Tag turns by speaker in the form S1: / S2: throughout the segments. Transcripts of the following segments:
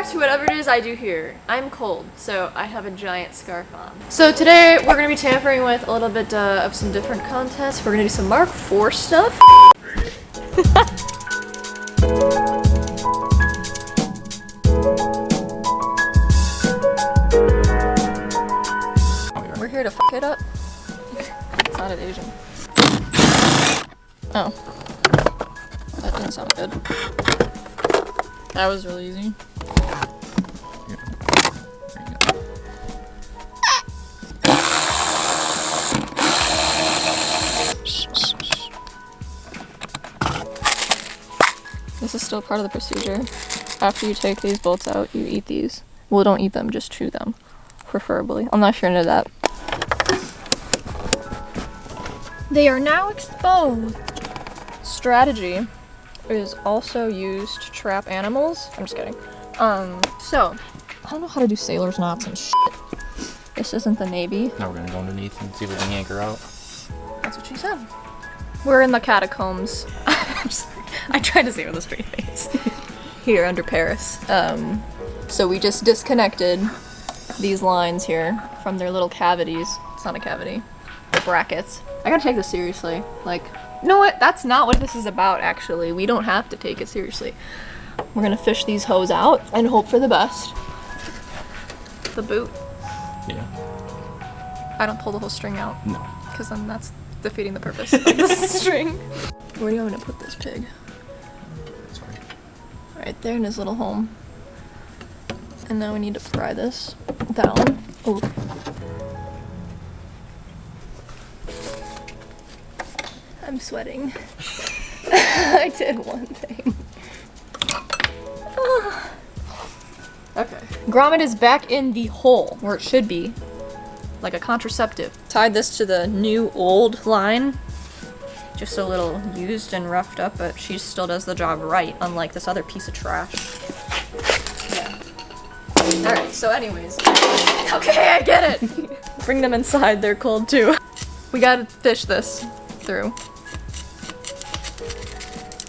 S1: to whatever it is I do here. I'm cold, so I have a giant scarf on. So today we're gonna be tampering with a little bit of some different contests. We're gonna do some Mark IV stuff. We're here to fuck it up. It's not an Asian. Oh. That didn't sound good. That was really easy. This is still part of the procedure. After you take these bolts out, you eat these. Well, don't eat them, just chew them. Preferably. I'm not sure into that. They are now exposed. Strategy is also used to trap animals. I'm just kidding. So, I don't know how to do sailor's knots and shit. This isn't the Navy.
S2: Now we're gonna go underneath and see if we can yank her out.
S1: That's what she said. We're in the catacombs. I tried to say it with a straight face. Here under Paris. So we just disconnected these lines here from their little cavities. It's not a cavity. The brackets. I gotta take this seriously. Like, you know what? That's not what this is about, actually. We don't have to take it seriously. We're gonna fish these hoes out and hope for the best. The boot.
S2: Yeah.
S1: I don't pull the whole string out.
S2: No.
S1: Because then that's defeating the purpose of the string. Where do you want me to put this pig?
S2: Sorry.
S1: Right there in his little home. And now we need to pry this down. Oh. I'm sweating. I did one thing. Okay. Grommet is back in the hole where it should be. Like a contraceptive. Tied this to the new old line. Just a little used and roughed up, but she still does the job right, unlike this other piece of trash. Yeah. Alright, so anyways. Okay, I get it! Bring them inside, they're cold too. We gotta fish this through.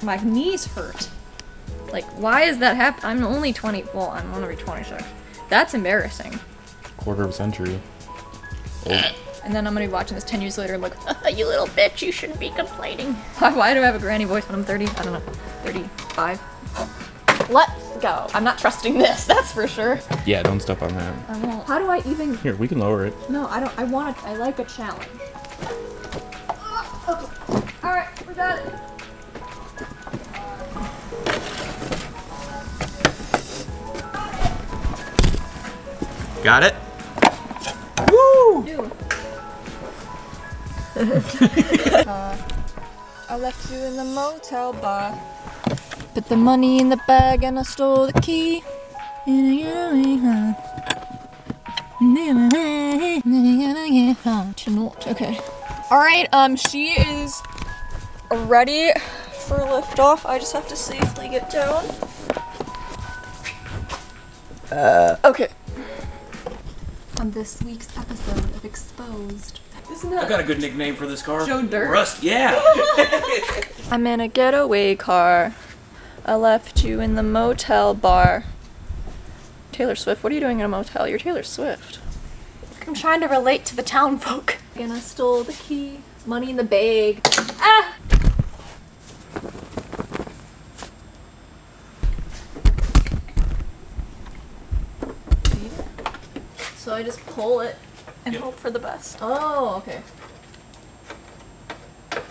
S1: My knees hurt. Like, why is that happening? I'm only 20, well, I'm gonna be 26. That's embarrassing.
S2: Quarter of a century. Old.
S1: And then I'm gonna be watching this 10 years later and like, you little bitch, you shouldn't be complaining. Why do I have a granny voice when I'm 30? I don't know, 35? Let's go. I'm not trusting this, that's for sure.
S2: Yeah, don't step on that.
S1: I won't. How do I even?
S2: Here, we can lower it.
S1: No, I don't, I like a challenge. Okay. All right, we got it.
S2: Got it? Woo!
S1: Dude. I left you in the motel bar. Put the money in the bag and I stole the key. Okay. Alright, she is ready for liftoff. I just have to safely get down. Okay. On this week's episode of Exposed. Isn't that
S3: I got a good nickname for this car.
S1: Joe Dirt?
S3: Rust, yeah.
S1: I'm in a getaway car. I left you in the motel bar. Taylor Swift, what are you doing in a motel? You're Taylor Swift. I'm trying to relate to the town folk. And I stole the key. Money in the bag. Ah! So I just pull it and hope for the best. Oh, okay.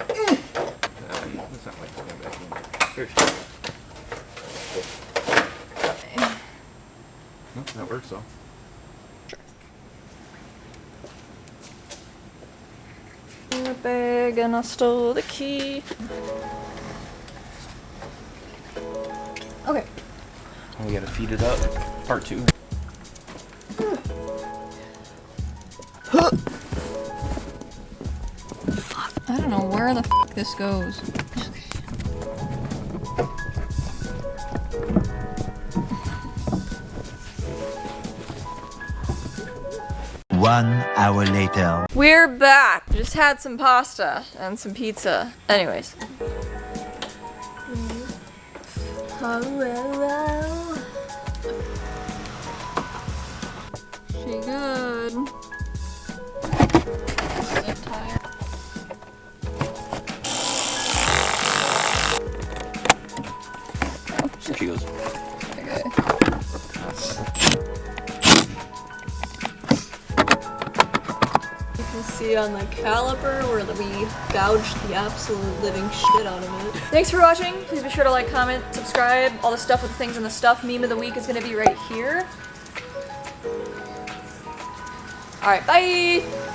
S2: That's not like going back in. No, that works though.
S1: In the bag and I stole the key. Okay.
S2: Oh, we gotta feed it up. Part 2.
S1: I don't know where the f this goes.
S4: 1 hour later.
S1: We're back. Just had some pasta and some pizza. Anyways. pretty good. Zip tie.
S2: Here she goes.
S1: Okay. You can see on the caliper where we gouged the absolute living shit out of it. Thanks for watching. Please be sure to like, comment, subscribe. All the stuff with the things and the stuff meme of the week is gonna be right here. Alright, bye!